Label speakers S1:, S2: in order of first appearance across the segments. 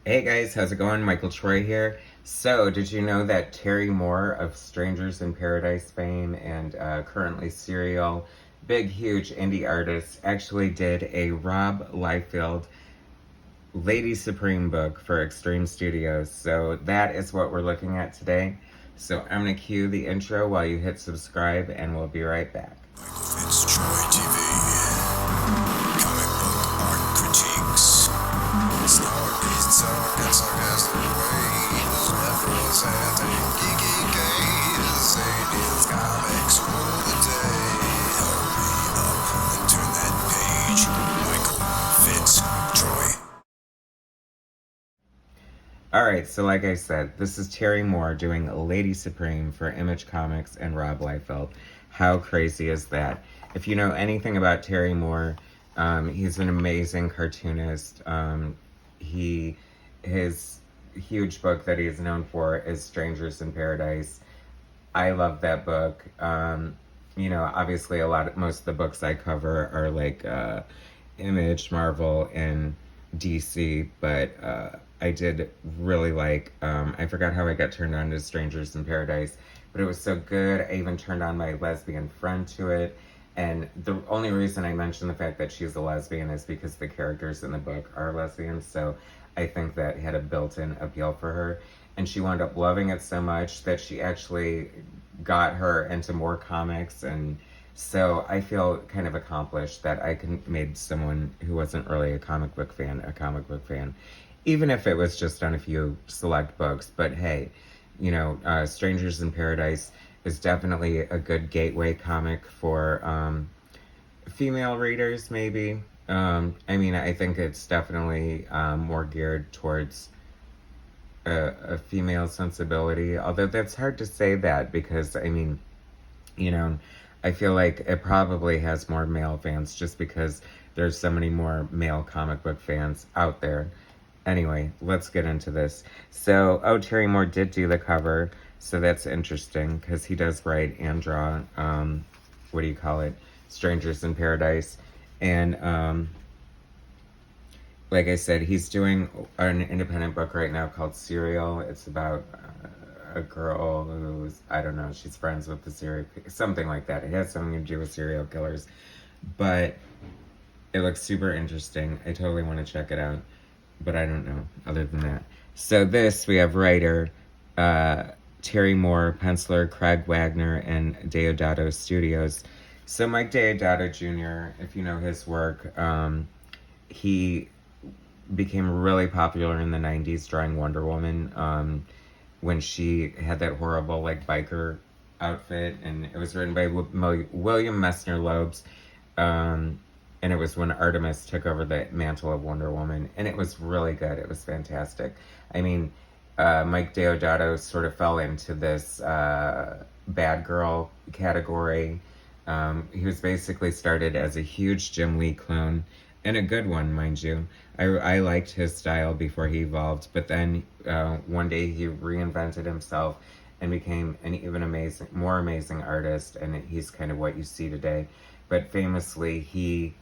S1: Hey guys, how's it going? Michael Troy here. So, did you know that Terry Moore of Strangers in Paradise fame and currently Serial, big, huge indie artist, actually did a Rob Liefeld Lady Supreme book for Extreme Studios? So, that is what we're looking at today. So, I'm going to cue the intro while you hit subscribe, and we'll be right back.
S2: MichaelFitzTroytv. Comic book art critiques. Snark, talk, and sarcastic ways. Representing geeky gays. Aliens, comics, rule the day. Hurry up and turn that page. MichaelFitzTroy.
S1: Alright, so like I said, this is Terry Moore doing Lady Supreme for Image Comics and Rob Liefeld. How crazy is that? If you know anything about Terry Moore, he's an amazing cartoonist. His huge book that he's known for is Strangers in Paradise. I love that book. Obviously most of the books I cover are like Image, Marvel, and DC, but I did really like, I forgot how I got turned on to Strangers in Paradise, but it was so good. I even turned on my lesbian friend to it, and the only reason I mentioned the fact that she's a lesbian is because the characters in the book are lesbians, so I think that had a built-in appeal for her, and she wound up loving it so much that she actually got her into more comics, and so I feel kind of accomplished that I made someone who wasn't really a comic book fan a comic book fan, even if it was just on a few select books. But hey, Strangers in Paradise is definitely a good gateway comic for female readers, maybe. I think it's definitely more geared towards a female sensibility, although that's hard to say that because, I feel like it probably has more male fans just because there's so many more male comic book fans out there. Anyway, let's get into this. So, Terry Moore did do the cover, so that's interesting because he does write and draw, Strangers in Paradise. And, like I said, he's doing an independent book right now called Serial. It's about a girl who's, I don't know, she's friends with the something like that. It has something to do with serial killers. But it looks super interesting. I totally want to check it out. But I don't know, other than that. So we have writer Terry Moore, penciler Craig Wagner, and Deodato Studios. So Mike Deodato Jr., if you know his work, he became really popular in the 90s drawing Wonder Woman when she had that horrible biker outfit, and it was written by William Messner Loebs, and it was when Artemis took over the mantle of Wonder Woman, and it was really good. It was fantastic. Mike Deodato sort of fell into this bad girl category. He was basically started as a huge Jim Lee clone, and a good one, mind you. I liked his style before he evolved, but then one day he reinvented himself and became an even more amazing artist, and he's kind of what you see today. But famously, he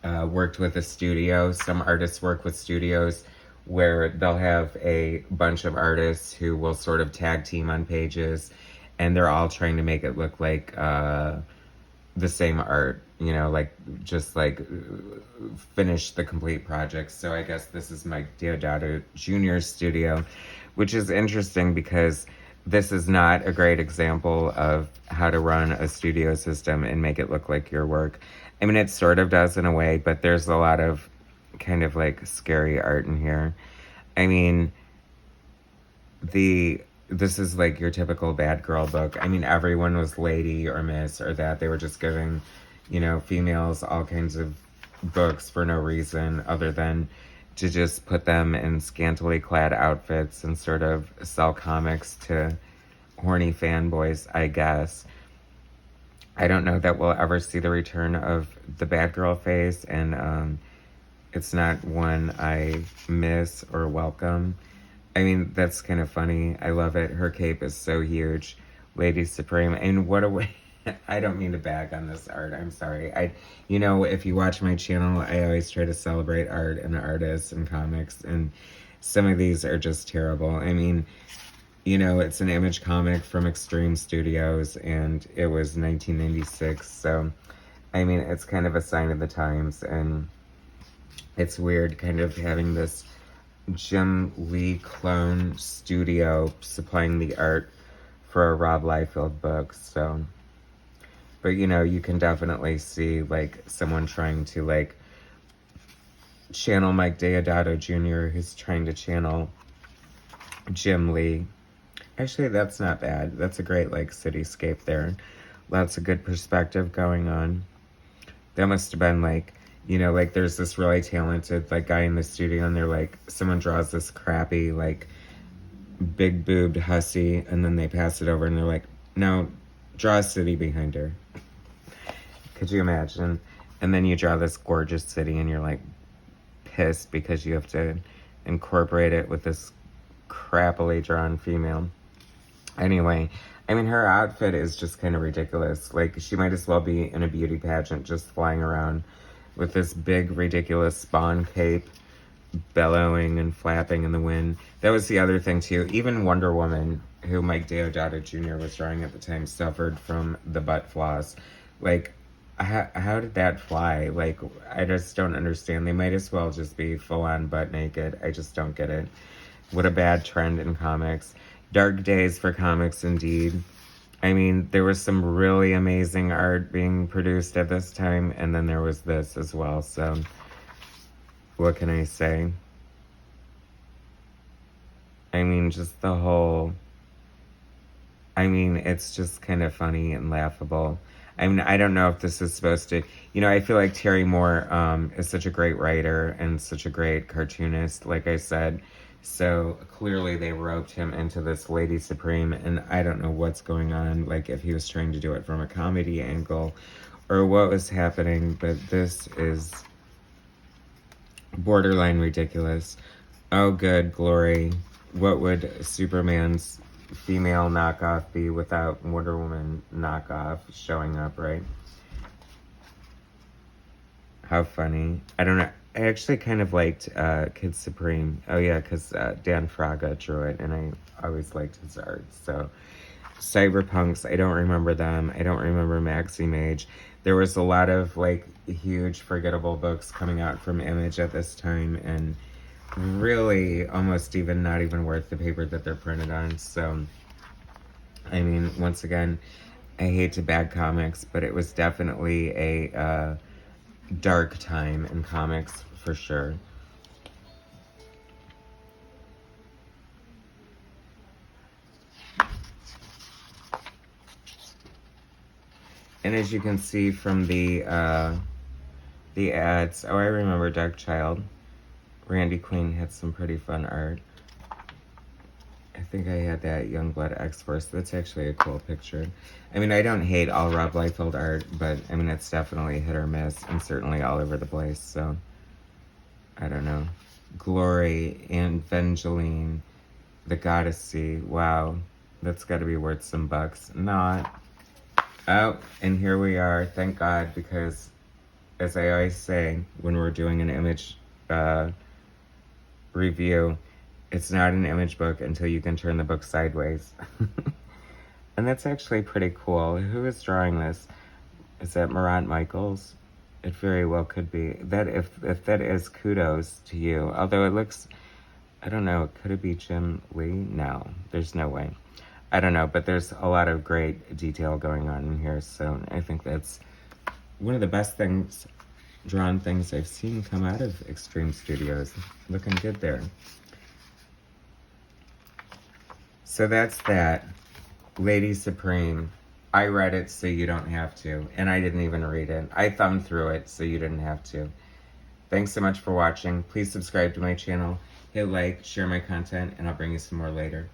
S1: worked with a studio. Some artists work with studios where they'll have a bunch of artists who will sort of tag team on pages, and they're all trying to make it look like the same art, finish the complete project. So I guess this is Mike Deodato Jr.'s studio, which is interesting because this is not a great example of how to run a studio system and make it look like your work. It sort of does in a way, but there's a lot of kind of scary art in here. This is your typical bad girl book. Everyone was lady or miss or that. They were just giving, females all kinds of books for no reason other than to just put them in scantily clad outfits and sort of sell comics to horny fanboys, I guess. I don't know that we'll ever see the return of the bad girl phase, and it's not one I miss or welcome. That's kind of funny. I love it. Her cape is so huge. Lady Supreme. And what a way. I don't mean to bag on this art. I'm sorry. If you watch my channel, I always try to celebrate art and artists and comics. And some of these are just terrible. I mean, you know, it's an Image comic from Extreme Studios, and it was 1996, so, I mean, it's kind of a sign of the times, and it's weird kind of having this Jim Lee clone studio supplying the art for a Rob Liefeld book, so, but, you know, you can definitely see, like, someone trying to, like, channel Mike Deodato Jr., who's trying to channel Jim Lee. Actually, that's not bad. That's a great, like, cityscape there. Lots of good perspective going on. That must have been, like, you know, like, there's this really talented, like, guy in the studio, and they're like, someone draws this crappy, like, big-boobed hussy, and then they pass it over, and they're like, no, draw a city behind her. Could you imagine? And then you draw this gorgeous city, and you're, like, pissed because you have to incorporate it with this crappily drawn female. Anyway, I mean, her outfit is just kind of ridiculous. Like, she might as well be in a beauty pageant just flying around with this big, ridiculous Spawn cape bellowing and flapping in the wind. That was the other thing, too. Even Wonder Woman, who Mike Deodato Jr. was drawing at the time, suffered from the butt floss. Like, how did that fly? Like, I just don't understand. They might as well just be full-on butt naked. I just don't get it. What a bad trend in comics. Dark days for comics, indeed. I mean, there was some really amazing art being produced at this time, and then there was this as well, so what can I say? I mean, just the whole... I mean, it's just kind of funny and laughable. I mean, I don't know if this is supposed to... You know, I feel like Terry Moore is such a great writer and such a great cartoonist, like I said. So clearly they roped him into this Lady Supreme, and I don't know what's going on, like if he was trying to do it from a comedy angle or what was happening, but this is borderline ridiculous. Oh, good glory. What would Superman's female knockoff be without Wonder Woman knockoff showing up, right? How funny. I don't know. I actually kind of liked Kid Supreme. Oh, yeah, because Dan Fraga drew it, and I always liked his art. So, Cyberpunks, I don't remember them. I don't remember Maxi Mage. There was a lot of, like, huge, forgettable books coming out from Image at this time, and really almost not even worth the paper that they're printed on. So, I mean, once again, I hate to bag comics, but it was definitely a dark time in comics, for sure. And as you can see from the ads, oh, I remember Dark Child. Randy Queen had some pretty fun art. I think I had that Youngblood X-Force. That's actually a cool picture. I mean, I don't hate all Rob Liefeld art, but, I mean, it's definitely hit or miss, and certainly all over the place, so, I don't know. Glory and Evangeline, the Goddess Sea. Wow, that's got to be worth some bucks. Not. Oh, and here we are, thank God, because, as I always say, when we're doing an Image review, it's not an Image book until you can turn the book sideways. And that's actually pretty cool. Who is drawing this? Is that Morant Michaels? It very well could be. That if that is, kudos to you. Although it looks, I don't know, could it be Jim Lee? No, there's no way. I don't know, but there's a lot of great detail going on in here, so I think that's one of the best things, drawn things I've seen come out of Extreme Studios. Looking good there. So that's that. Lady Supreme. I read it so you don't have to. And I didn't even read it. I thumbed through it so you didn't have to. Thanks so much for watching. Please subscribe to my channel. Hit like, share my content, and I'll bring you some more later.